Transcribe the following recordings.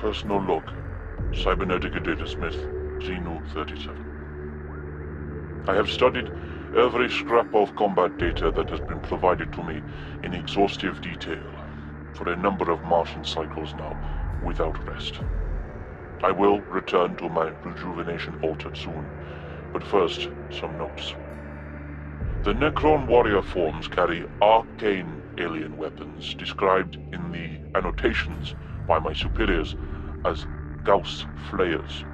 Personal log. Cybernetic Data Smith, Xenu 37. I have studied every scrap of combat data that has been provided to me in exhaustive detail for a number of Martian cycles now, without rest. I will return to my rejuvenation altar soon, but first, some notes. The Necron warrior forms carry arcane alien weapons described in the annotations by my superiors as Gauss flayers.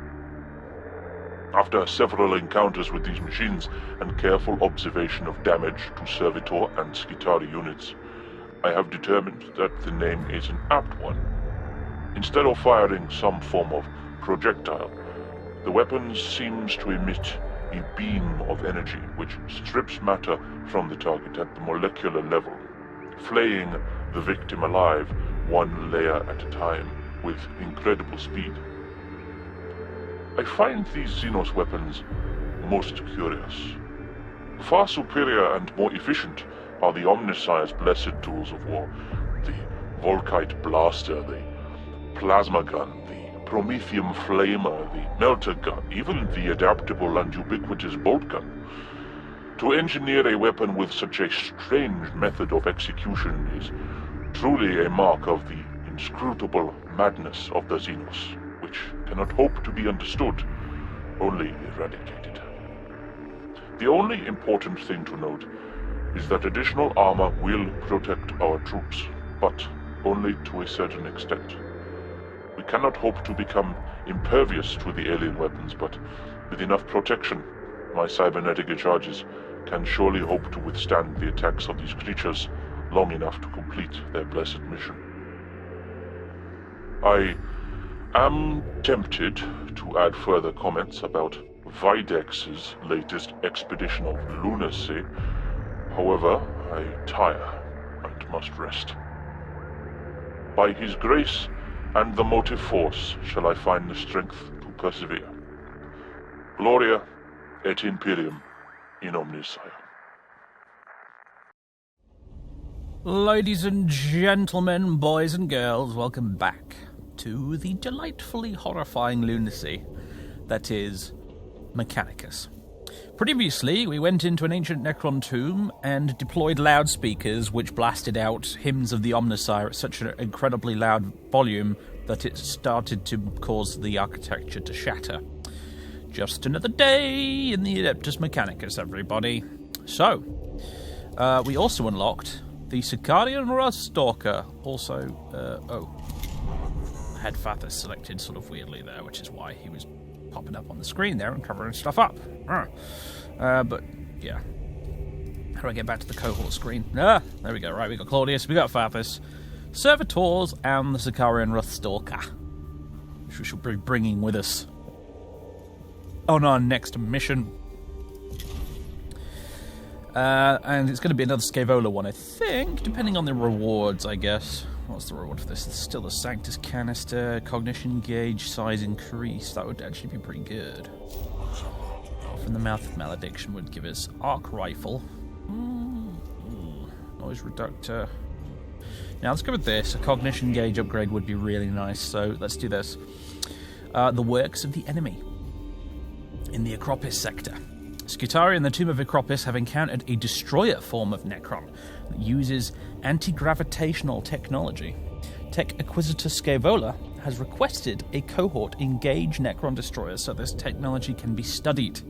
After several encounters with these machines and careful observation of damage to Servitor and Skitarii units, I have determined that the name is an apt one. Instead of firing some form of projectile, the weapon seems to emit a beam of energy which strips matter from the target at the molecular level, flaying the victim alive one layer at a time with incredible speed. I find these Xenos weapons most curious. Far superior and more efficient are the Omnissiah's blessed tools of war, the Volkite blaster, the plasma gun, the Promethium flamer, the melter gun, even the adaptable and ubiquitous bolt gun. To engineer a weapon with such a strange method of execution is truly a mark of the inscrutable madness of the Xenos, which cannot hope to be understood, only eradicated. The only important thing to note is that additional armor will protect our troops, but only to a certain extent. We cannot hope to become impervious to the alien weapons, but with enough protection, my cybernetic charges can surely hope to withstand the attacks of these creatures long enough to complete their blessed mission. I am tempted to add further comments about Videx's latest expedition of lunacy. However, I tire and must rest. By his grace and the motive force shall I find the strength to persevere. Gloria et Imperium in omnis. Ladies and gentlemen, boys and girls, welcome back to the delightfully horrifying lunacy that is Mechanicus. Previously, we went into an ancient Necron tomb and deployed loudspeakers which blasted out hymns of the Omnissiah at such an incredibly loud volume that it started to cause the architecture to shatter. Just another day in the Adeptus Mechanicus, everybody. So, we also unlocked the Sicarian Ruststalker. Also, I had Fathers selected sort of weirdly there, which is why he was popping up on the screen there and covering stuff up. But, yeah. How do I get back to the cohort screen? There we go. Right, we got Claudius, we got Fathers, Servitors, and the Sicarian Ruststalker, which we shall be bringing with us on our next mission. And it's going to be another Scaevola one, I think, depending on the rewards, I guess. What's the reward for this? It's still a Sanctus canister, cognition gauge size increase. That would actually be pretty good. From the Mouth of Malediction would give us arc rifle. Noise reductor. Now let's go with this. A cognition gauge upgrade would be really nice, so let's do this. The works of the enemy in the Acropis sector. Skitarii and the Tomb of Acropis have encountered a destroyer form of Necron that uses anti-gravitational technology. Tech Acquisitor Scaevola has requested a cohort engage Necron destroyers so this technology can be studied.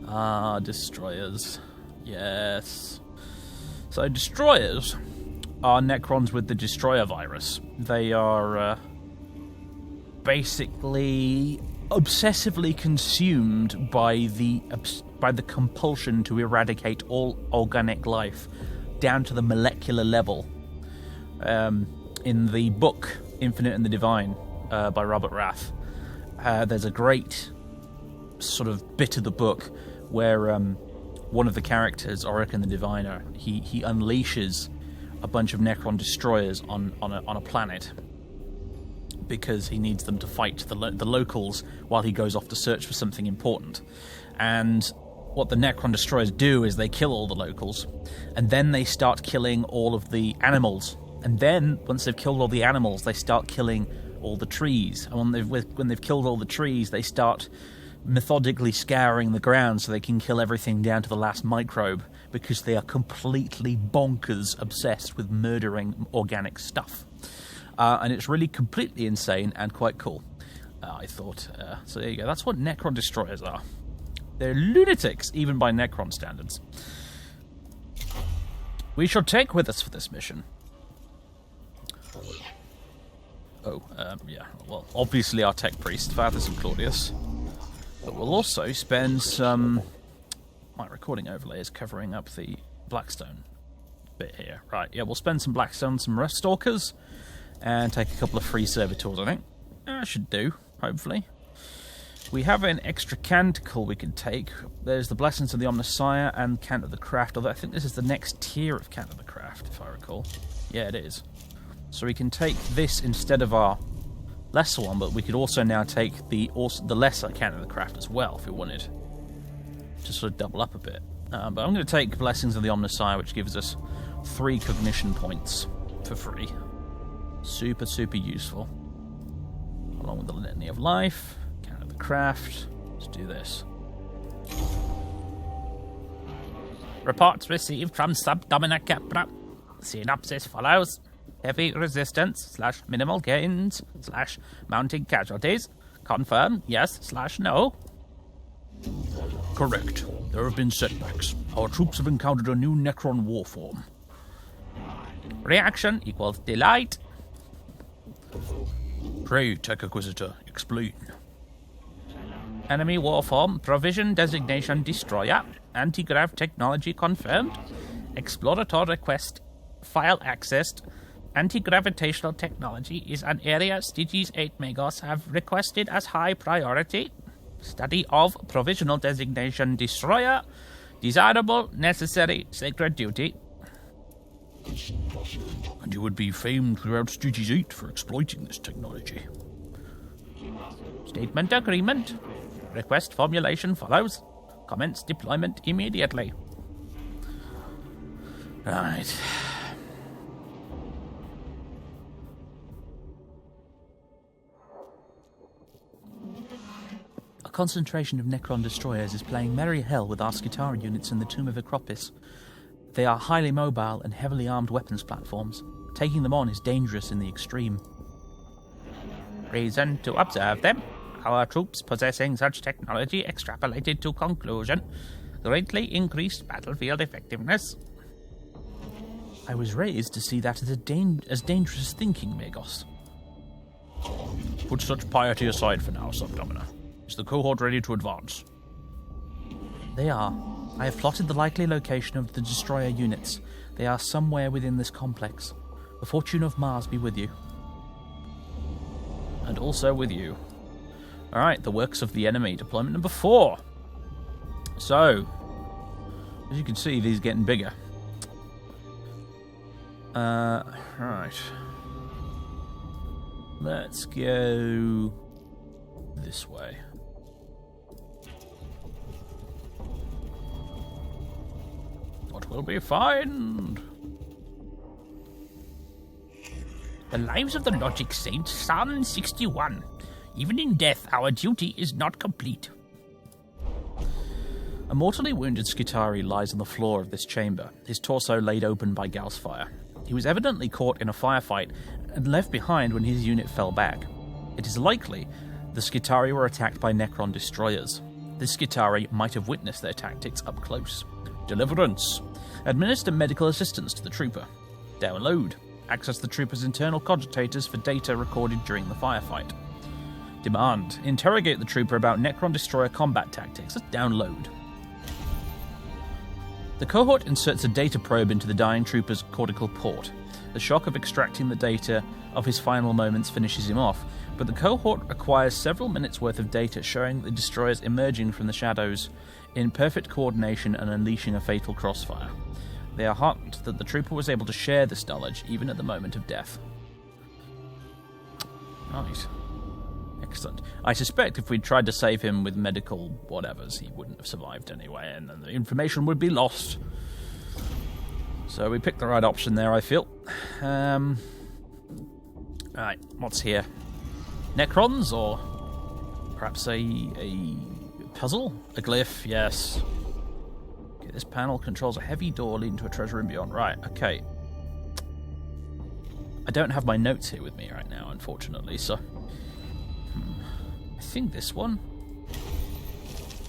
Ah, destroyers. Yes. So destroyers are Necrons with the destroyer virus. They are basically obsessively consumed by the compulsion to eradicate all organic life down to the molecular level. In the book Infinite and the Divine by Robert Rath, there's a great sort of bit of the book where one of the characters, Orican the Diviner, he unleashes a bunch of Necron destroyers on a planet because he needs them to fight the locals while he goes off to search for something important. And what the Necron destroyers do is they kill all the locals, and then they start killing all of the animals. And then, once they've killed all the animals, they start killing all the trees. And when they've killed all the trees, they start methodically scouring the ground so they can kill everything down to the last microbe, because they are completely bonkers obsessed with murdering organic stuff. And it's really completely insane and quite cool, I thought. So there you go. That's what Necron Destroyers are. They're lunatics, even by Necron standards. We shall take with us for this mission. Yeah. Well, obviously our tech priest, Fathers and Claudius. But we'll also spend some... My recording overlay is covering up the Blackstone bit here. Right, yeah, we'll spend some Blackstone, some Rust Stalkers, and take a couple of free servitors, I think. That should do, hopefully. We have an extra canticle we can take. There's the Blessings of the Omnissiah and Cant of the Craft, although I think this is the next tier of Cant of the Craft, if I recall. Yeah, it is. So we can take this instead of our lesser one, but we could also now take the lesser Cant of the Craft as well, if we wanted. Just sort of double up a bit. But I'm going to take Blessings of the Omnissiah, which gives us 3 cognition points for free. Super, super useful. Along with the Litany of Life, Cant of the Craft. Let's do this. Reports received from Subdomina Capra. Synopsis follows. Heavy resistance / minimal gains / mounting casualties. Confirm yes / no. Correct. There have been setbacks. Our troops have encountered a new Necron war form. Reaction equals delight. Pray, Tech Acquisitor, explain. Enemy war form, provision designation destroyer, anti-grav technology confirmed, explorator request, file accessed, anti-gravitational technology is an area Styges 8 Megos have requested as high priority. Study of provisional designation destroyer, desirable, necessary, sacred duty. And you would be famed throughout Styges 8 for exploiting this technology. Statement agreement. Request formulation follows. Commence deployment immediately. Right. A concentration of Necron destroyers is playing merry hell with our Skitarii units in the Tomb of Acropis. They are highly mobile and heavily armed weapons platforms. Taking them on is dangerous in the extreme. Reason to observe them. Our troops possessing such technology extrapolated to conclusion. Greatly increased battlefield effectiveness. I was raised to see that as dangerous thinking, Magos. Put such piety aside for now, Subdomina. Is the cohort ready to advance? They are. I have plotted the likely location of the destroyer units. They are somewhere within this complex. The fortune of Mars be with you. And also with you. Alright, the works of the enemy. Deployment number 4. So, as you can see, these are getting bigger. Right. Let's go this way. What will be found? The Lives of the Logic Saints, Psalm 61. Even in death, our duty is not complete. A mortally wounded Skitarii lies on the floor of this chamber, his torso laid open by Gauss fire. He was evidently caught in a firefight and left behind when his unit fell back. It is likely the Skitarii were attacked by Necron destroyers. This Skitarii might have witnessed their tactics up close. Deliverance. Administer medical assistance to the trooper. Download. Access the trooper's internal cogitators for data recorded during the firefight. Demand. Interrogate the trooper about Necron destroyer combat tactics. Let's download. The cohort inserts a data probe into the dying trooper's cortical port. The shock of extracting the data of his final moments finishes him off, but the cohort acquires several minutes worth of data showing the destroyers emerging from the shadows in perfect coordination and unleashing a fatal crossfire. They are heartened that the trooper was able to share this knowledge even at the moment of death. Right. Excellent. I suspect if we'd tried to save him with medical whatevers, he wouldn't have survived anyway, and then the information would be lost. So we picked the right option there, I feel. Alright, what's here? Necrons, or perhaps a puzzle? A glyph, yes. Okay, this panel controls a heavy door leading to a treasure room beyond. Right, okay. I don't have my notes here with me right now, unfortunately, so... I think this one?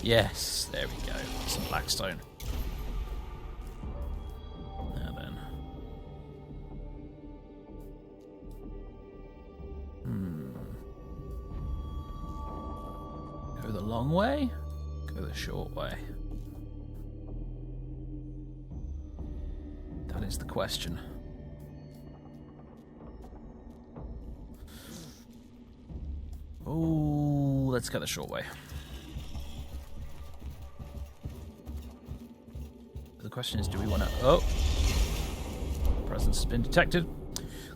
Yes, there we go. Some blackstone. Now then. Go the long way? Go the short way? That is the question. Oh, let's go the short way. The question is, do we want to... Oh! Presence has been detected.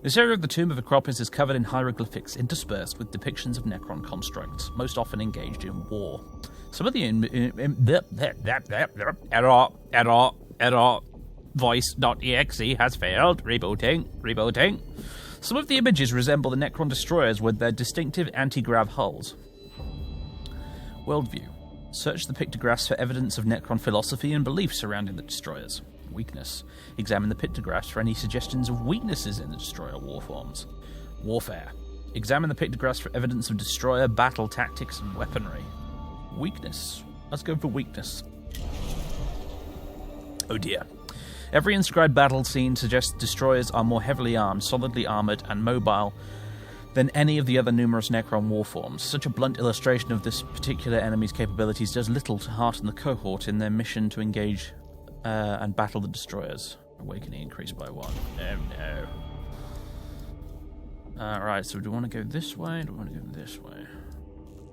This area of the Tomb of Acropolis is covered in hieroglyphics interspersed with depictions of Necron constructs, most often engaged in war. Some of the... error. Voice.exe has failed. Rebooting. Some of the images resemble the Necron destroyers with their distinctive anti-grav hulls. Worldview. Search the pictographs for evidence of Necron philosophy and beliefs surrounding the destroyers. Weakness. Examine the pictographs for any suggestions of weaknesses in the destroyer warforms. Warfare. Examine the pictographs for evidence of destroyer battle tactics and weaponry. Weakness. Let's go for weakness. Oh dear. Every inscribed battle scene suggests destroyers are more heavily armed, solidly armoured, and mobile than any of the other numerous Necron warforms. Such a blunt illustration of this particular enemy's capabilities does little to hearten the cohort in their mission to engage and battle the destroyers. Awakening increased by 1. Oh no. Alright, so do we want to go this way? Do we want to go this way?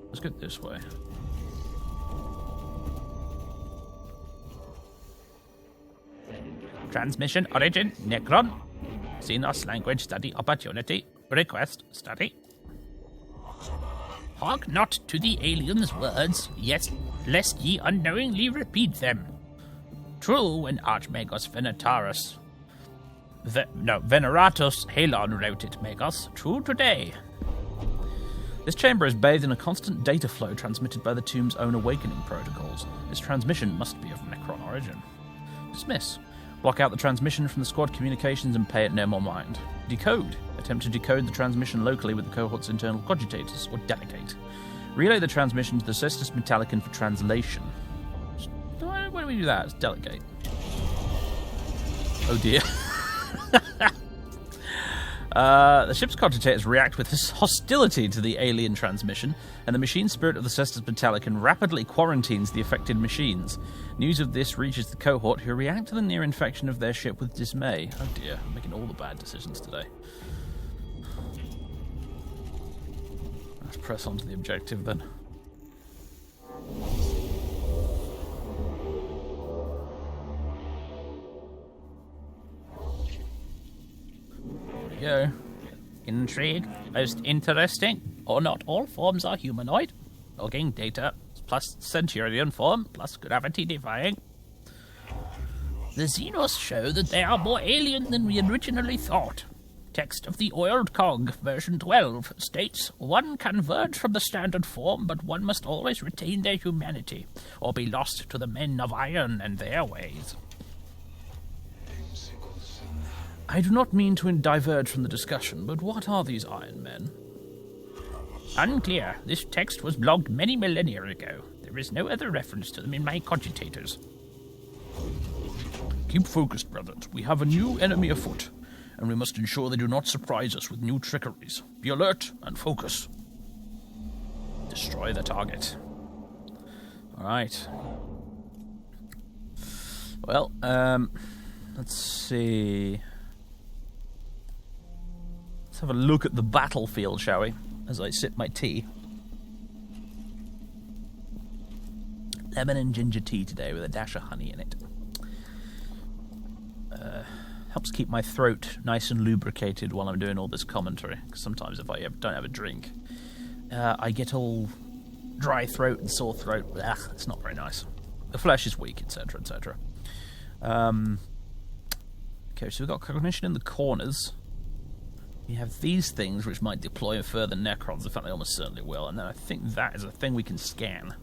Let's go this way. Transmission origin, Necron. Xenos language study opportunity. Request study. Hark not to the aliens' words, yes, lest ye unknowingly repeat them. True when Archmagos Veneratus Halon wrote it, Magos. True today. This chamber is bathed in a constant data flow transmitted by the tomb's own awakening protocols. This transmission must be of Necron origin. Dismiss. Block out the transmission from the squad communications and pay it no more mind. Decode. Attempt to decode the transmission locally with the cohort's internal cogitators, or delegate. Relay the transmission to the Cestus Metallicon for translation. Why do we do that? Let's delegate. Oh dear. The ship's cogitators react with hostility to the alien transmission, and the machine spirit of the Cestus Metallicon rapidly quarantines the affected machines. News of this reaches the cohort, who react to the near infection of their ship with dismay. Oh dear, I'm making all the bad decisions today. Let's press on to the objective then. There we go. Intrigue. Most interesting. Or not all forms are humanoid. Logging data. Plus Centurion form. Plus gravity defying. The Xenos show that they are more alien than we originally thought. Text of the Oiled Cog, version 12, states, one can verge from the standard form, but one must always retain their humanity, or be lost to the men of iron and their ways. I do not mean to diverge from the discussion, but what are these Iron Men? Unclear. This text was blogged many millennia ago. There is no other reference to them in my cogitators. Keep focused, brothers. We have a new enemy afoot, and we must ensure they do not surprise us with new trickeries. Be alert and focus. Destroy the target. Alright. Well, let's see. Let's have a look at the battlefield, shall we? As I sip my tea. Lemon and ginger tea today with a dash of honey in it. Helps keep my throat nice and lubricated while I'm doing all this commentary. Because sometimes if I don't have a drink, I get all dry throat and sore throat. Ugh, it's not very nice. The flesh is weak, etc., etc. Okay, so we've got cognition in the corners. You have these things which might deploy further Necrons. In fact, they almost certainly will. And then I think that is a thing we can scan.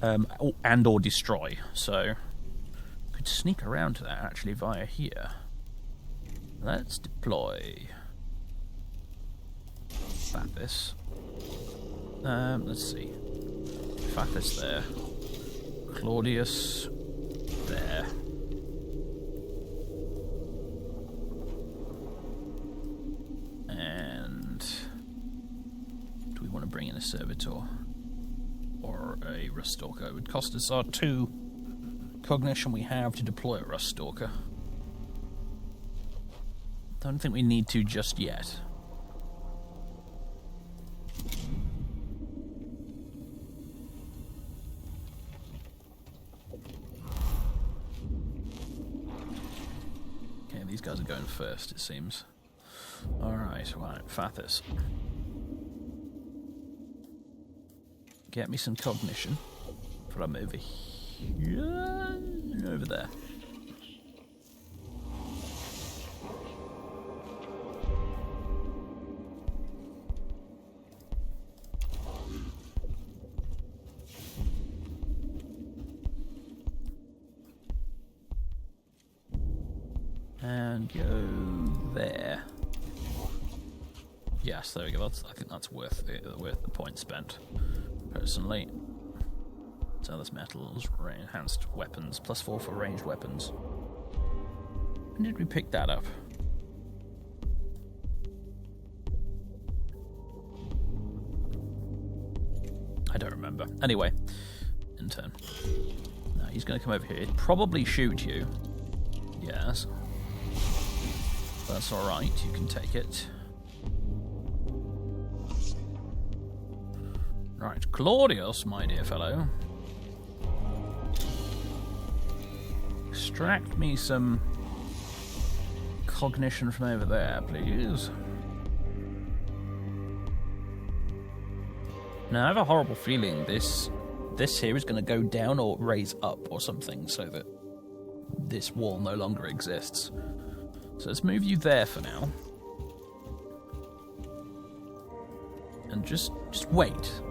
And or destroy. So, could sneak around to that actually via here. Let's deploy. Fathis. Let's see. Fathis there. Claudius there. And do we want to bring in a servitor or a rust stalker? It would cost us our 2 cognition we have to deploy a rust stalker. Don't think we need to just yet. Okay, these guys are going first, it seems. Alright, right, Fathis. Get me some cognition from over here and over there. And go there. Yes, there we go. I think that's worth the point spent, personally. So there's metals, enhanced weapons, +4 for ranged weapons. When did we pick that up? I don't remember. Anyway, in turn. Now he's going to come over here. He'd probably shoot you. Yes. That's alright, you can take it. Right, Claudius, my dear fellow. Extract me some cognition from over there, please. Now, I have a horrible feeling this here is going to go down or raise up or something so that this wall no longer exists. So let's move you there for now. And just wait.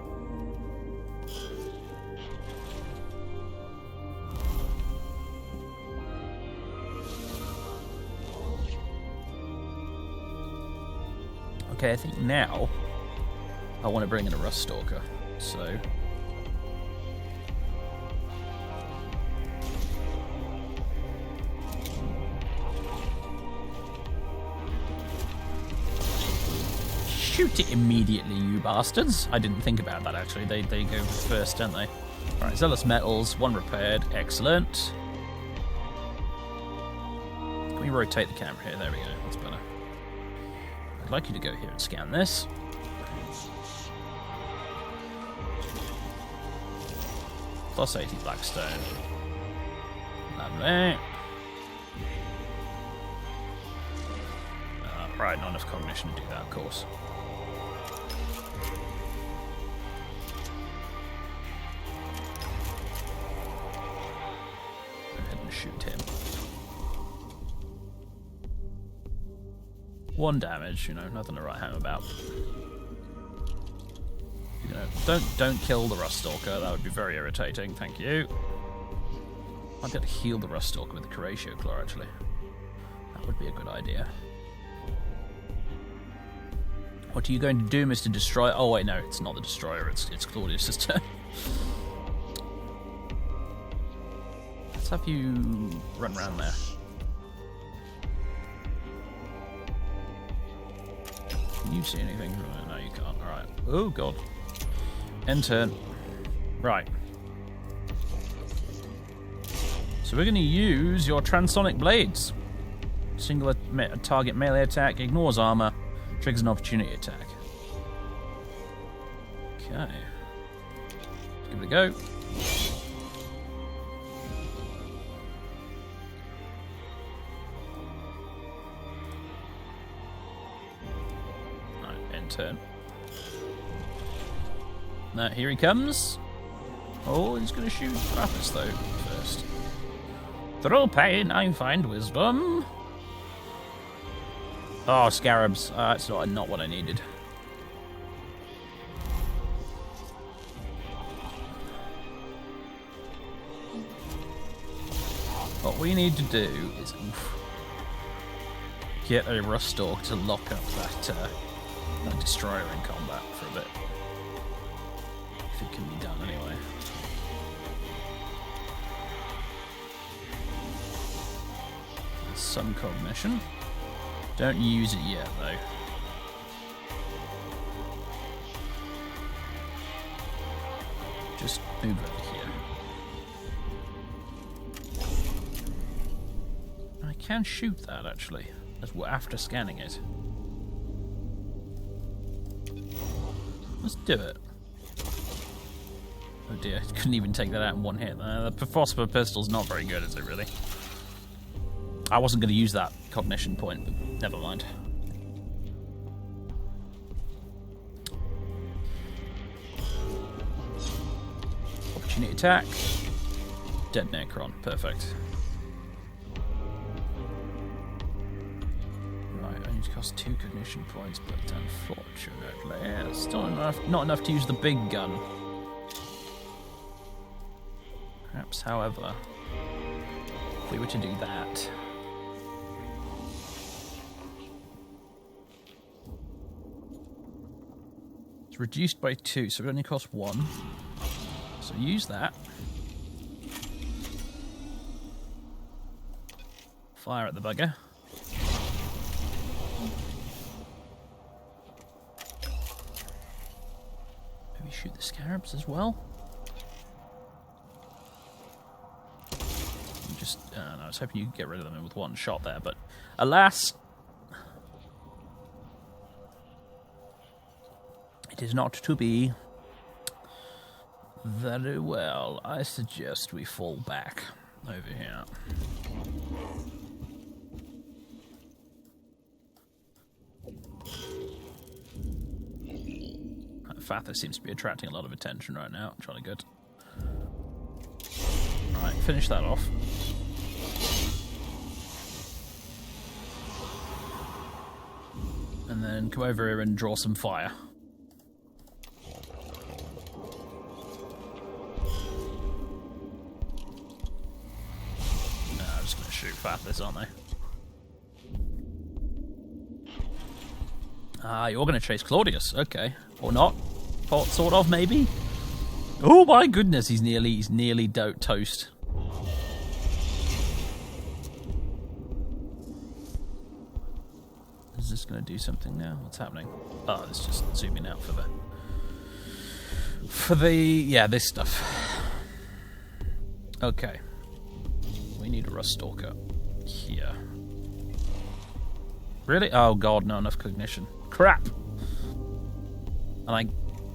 Okay, I think now I want to bring in a Rust Stalker, so... Shoot it immediately, you bastards. I didn't think about that, actually. They go first, don't they? Alright, Zealous Metals, 1 repaired. Excellent. Can we rotate the camera here? There we go. That's better. I'd like you to go here and scan this. +80 Blackstone. Lovely. Right, not enough cognition to do that, of course. Go ahead and shoot him. 1 damage, nothing to write home about. Don't kill the Rust Stalker. That would be very irritating. Thank you. I'd be able to heal the Rust Stalker with the Curatio Claw, actually. That would be a good idea. What are you going to do, Mr. Destroyer? Oh, wait, no, it's not the Destroyer. It's Claudius' turn. Let's have you run around there. Can you see anything? No, you can't. All right. Oh, God. End turn. Right. So we're going to use your Transonic Blades. Single target melee attack, ignores armor, triggers an opportunity attack. Okay. Let's give it a go. Right, end turn. Now, here he comes. Oh, he's going to shoot Krampus, though, first. Through pain, I find wisdom. Oh, scarabs. That's not what I needed. What we need to do is get a rust stalk to lock up that destroyer in combat for a bit. If it can be done anyway. There's some cognition. Don't use it yet, though. Just move over here. I can shoot that, actually, as well after scanning it. Let's do it. Oh dear, couldn't even take that out in one hit. The phosphor pistol's not very good, is it, really? I wasn't going to use that cognition point, but never mind. Opportunity attack. Dead Necron. Perfect. Right, I need to cost 2 cognition points, but unfortunately, it's still not enough to use the big gun. Perhaps, however, if we were to do that. It's reduced by 2, so it only costs 1. So use that. Fire at the bugger. Maybe shoot the scarabs as well. No, I was hoping you could get rid of them with one shot there, but alas, it is not to be. Very well, I suggest we fall back over here. Fatha seems to be attracting a lot of attention right now. Jolly good. Alright, finish that off. And then come over here and draw some fire. No, I'm just going to shoot Fathis, aren't they? Ah, you're going to chase Claudius. Okay. Or not. Sort of, maybe? Oh my goodness, he's nearly toast. Is this going to do something now? What's happening? Oh, it's just zooming out for the this stuff. Okay. We need a rust stalker here. Really? Oh god, not enough cognition. Crap! And I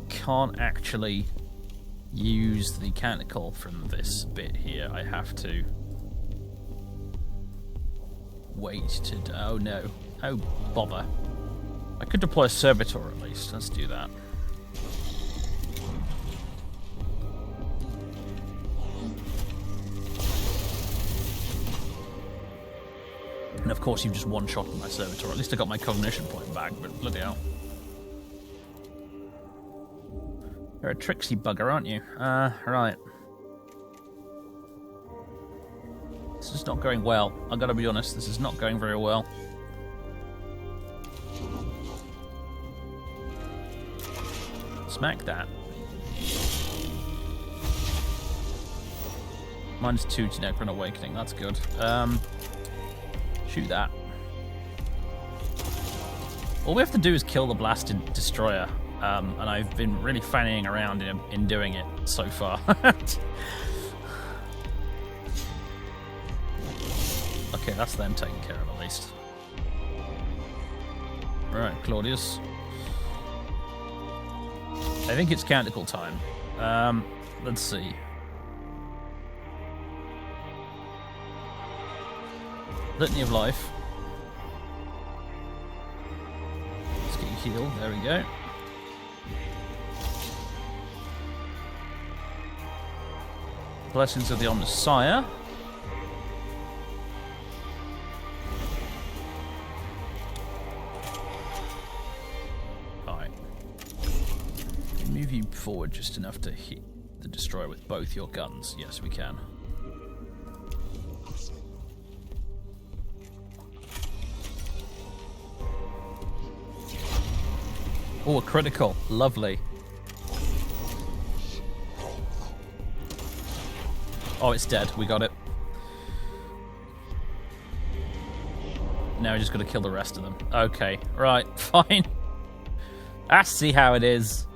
can't actually use the canticle from this bit here. I have to wait to... Oh no. Oh bother. I could deploy a servitor at least. Let's do that. And of course you've just one-shotted my servitor. At least I got my cognition point back, but bloody hell. You're a tricksy bugger, aren't you? Right. This is not going well. I've got to be honest, this is not going very well. Smack that. -2 to Necron Awakening, that's good. Shoot that. All we have to do is kill the blasted destroyer. And I've been really fannying around in doing it so far. Okay, that's them taken care of at least. Right, Claudius. I think it's canticle time. Let's see. Litany of Life. Let's get you healed. There we go. Blessings of the Omnissiah. you forward just enough to hit the destroyer with both your guns? Yes, we can. Oh, a critical. Lovely. Oh, it's dead. We got it. Now we just got to kill the rest of them. Okay, right, fine. I see how it is.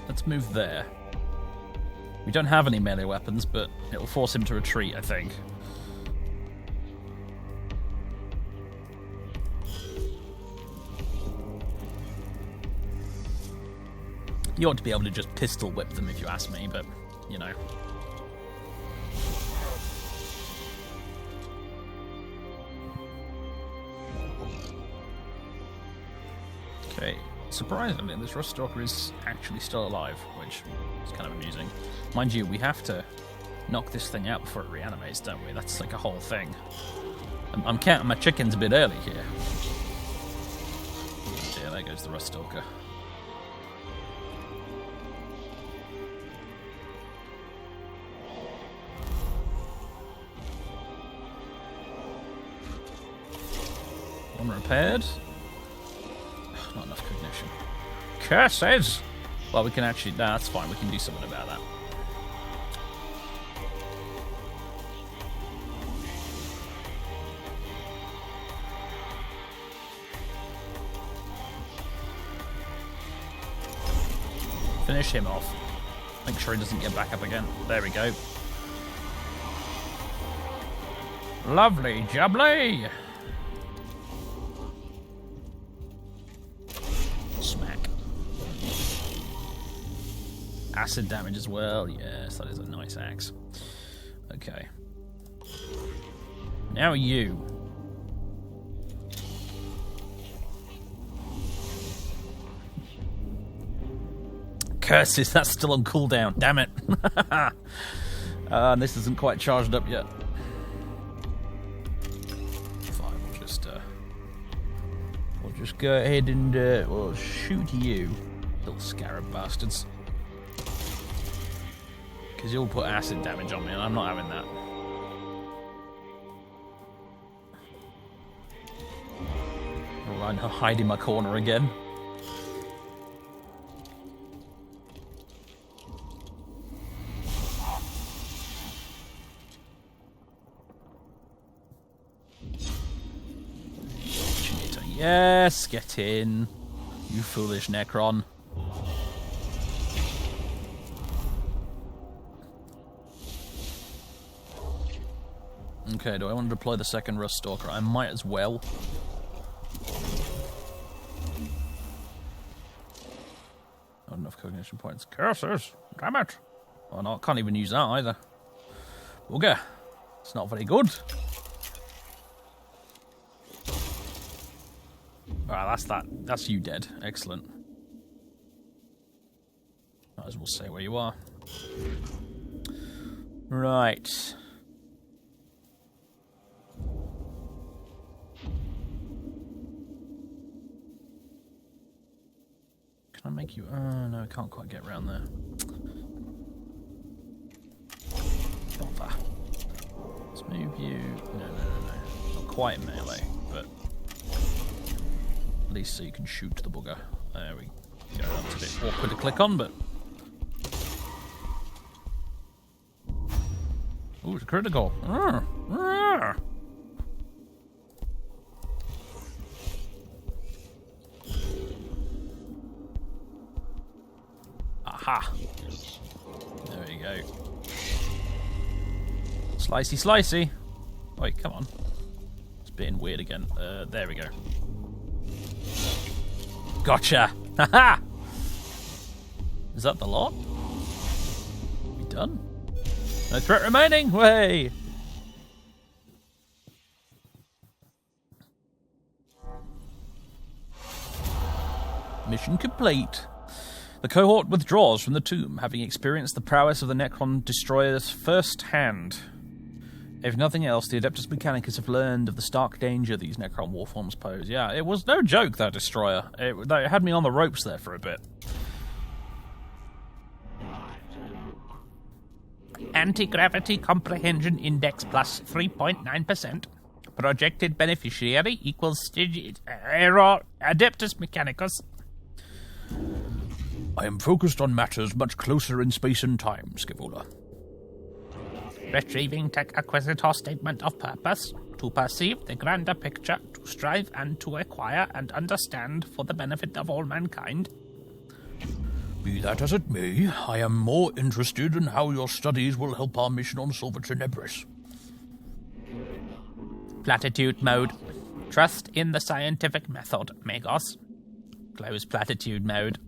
Let's move there. We don't have any melee weapons, but it'll force him to retreat, I think. You ought to be able to just pistol whip them if you ask me, but, you know. Okay, surprisingly, this Rust Stalker is actually still alive, which is kind of amusing. Mind you, we have to knock this thing out before it reanimates, don't we? That's like a whole thing. I'm counting my chickens a bit early here. Yeah, there goes the Rust Stalker. Repaired. Not enough cognition. Curses! Well, we can actually... No, that's fine. We can do something about that. Finish him off. Make sure he doesn't get back up again. There we go. Lovely jubbly! Acid damage as well. Yes, that is a nice axe. Okay. Now you. Curses, that's still on cooldown. Damn it. This isn't quite charged up yet. Fine, we'll just go ahead and we'll shoot you, little scarab bastards. Because you'll put acid damage on me, and I'm not having that. Alright, I'll hide in my corner again. Yes, get in, you foolish Necron. Okay, do I want to deploy the second Rust Stalker? I might as well. Not enough cognition points. Curses! Damn it! Oh no, I can't even use that either. Bugger. It's not very good. Alright, that's that. That's you dead. Excellent. Might as well say where you are. Right. Can I make you... no, I can't quite get around there. Bother. Let's move you... No. Not quite melee, but... At least so you can shoot the bugger. There we go. That's a bit awkward to click on, but... Ooh, it's a critical. Aha! There we go. Slicey, slicey! Wait, come on. It's being weird again. There we go. Gotcha! Haha! Is that the lot? We done? No threat remaining! Way! Mission complete. The cohort withdraws from the tomb, having experienced the prowess of the Necron destroyers firsthand. If nothing else, the Adeptus Mechanicus have learned of the stark danger these Necron warforms pose. Yeah, it was no joke, that destroyer. It had me on the ropes there for a bit. Anti-gravity comprehension index plus 3.9%. Projected beneficiary equals error Adeptus Mechanicus. I am focused on matters much closer in space and time, Scaevola. Retrieving Tech Acquisitor Statement of Purpose. To perceive the grander picture, to strive and to acquire and understand for the benefit of all mankind. Be that as it may, I am more interested in how your studies will help our mission on Silver Tenebris. Platitude mode. Trust in the scientific method, Magos. Close platitude mode.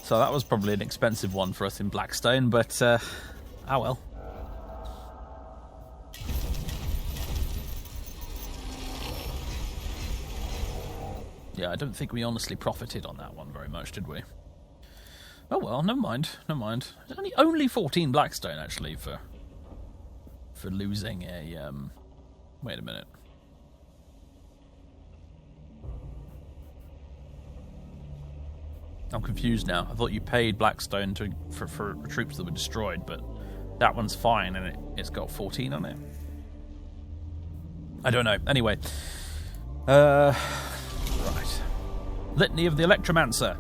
So that was probably an expensive one for us in Blackstone, but oh well. Yeah, I don't think we honestly profited on that one very much, did we? Oh well, never mind, never mind. Only 14 Blackstone, actually, for losing a, wait a minute. I'm confused now. I thought you paid Blackstone for troops that were destroyed, but that one's fine, and it's got 14 on it. I don't know. Anyway. Right. Litany of the Electromancer.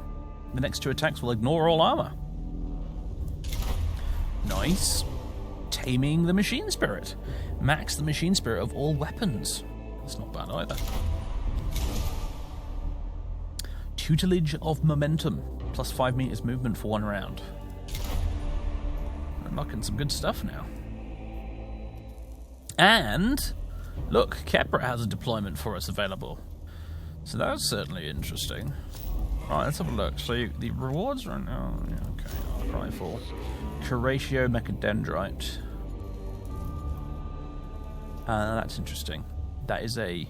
The next 2 attacks will ignore all armor. Nice. Taming the Machine Spirit. Max the Machine Spirit of all weapons. That's not bad either. Tutelage of Momentum. Plus 5 meters movement for 1 round. Unlocking some good stuff now. And, look, Kepra has a deployment for us available. So that's certainly interesting. Right, let's have a look. So the rewards right now... Yeah, okay, Rifle. Curatio Mechadendrite. That's interesting. That is a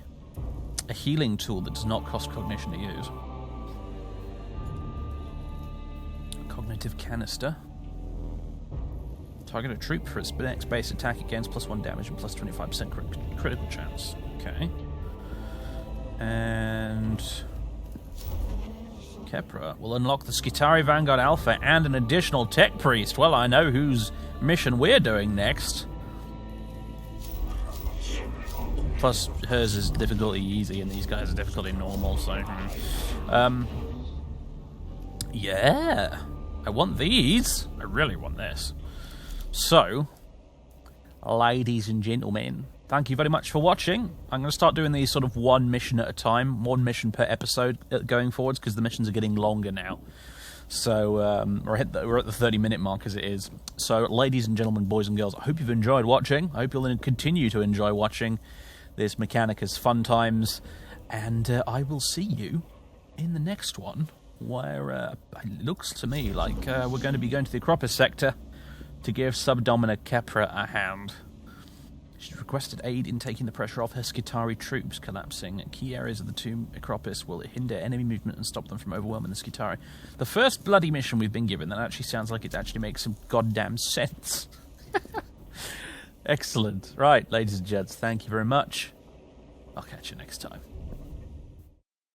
healing tool that does not cost cognition to use. Cognitive Canister. Target a troop for its next base attack against +1 damage and plus 25% critical chance. Okay. And Kepra will unlock the Skitari Vanguard Alpha and an additional Tech Priest. Well, I know whose mission we're doing next. Plus, hers is difficulty easy, and these guys are difficulty normal, so... yeah! I want these! I really want this. So, ladies and gentlemen, thank you very much for watching. I'm going to start doing these sort of 1 mission at a time, 1 mission per episode going forwards, because the missions are getting longer now. So, we're at the 30-minute mark as it is. So, ladies and gentlemen, boys and girls, I hope you've enjoyed watching. I hope you'll continue to enjoy watching this Mechanicus Fun Times. And I will see you in the next one, where it looks to me like we're going to be going to the Acropis sector to give Subdomina Kepra a hand. She's requested aid in taking the pressure off her Skitari troops collapsing. Key areas of the tomb Acropis will hinder enemy movement and stop them from overwhelming the Skitari. The first bloody mission we've been given, that actually sounds like it actually makes some goddamn sense. Excellent. Right, ladies and gents, thank you very much. I'll catch you next time.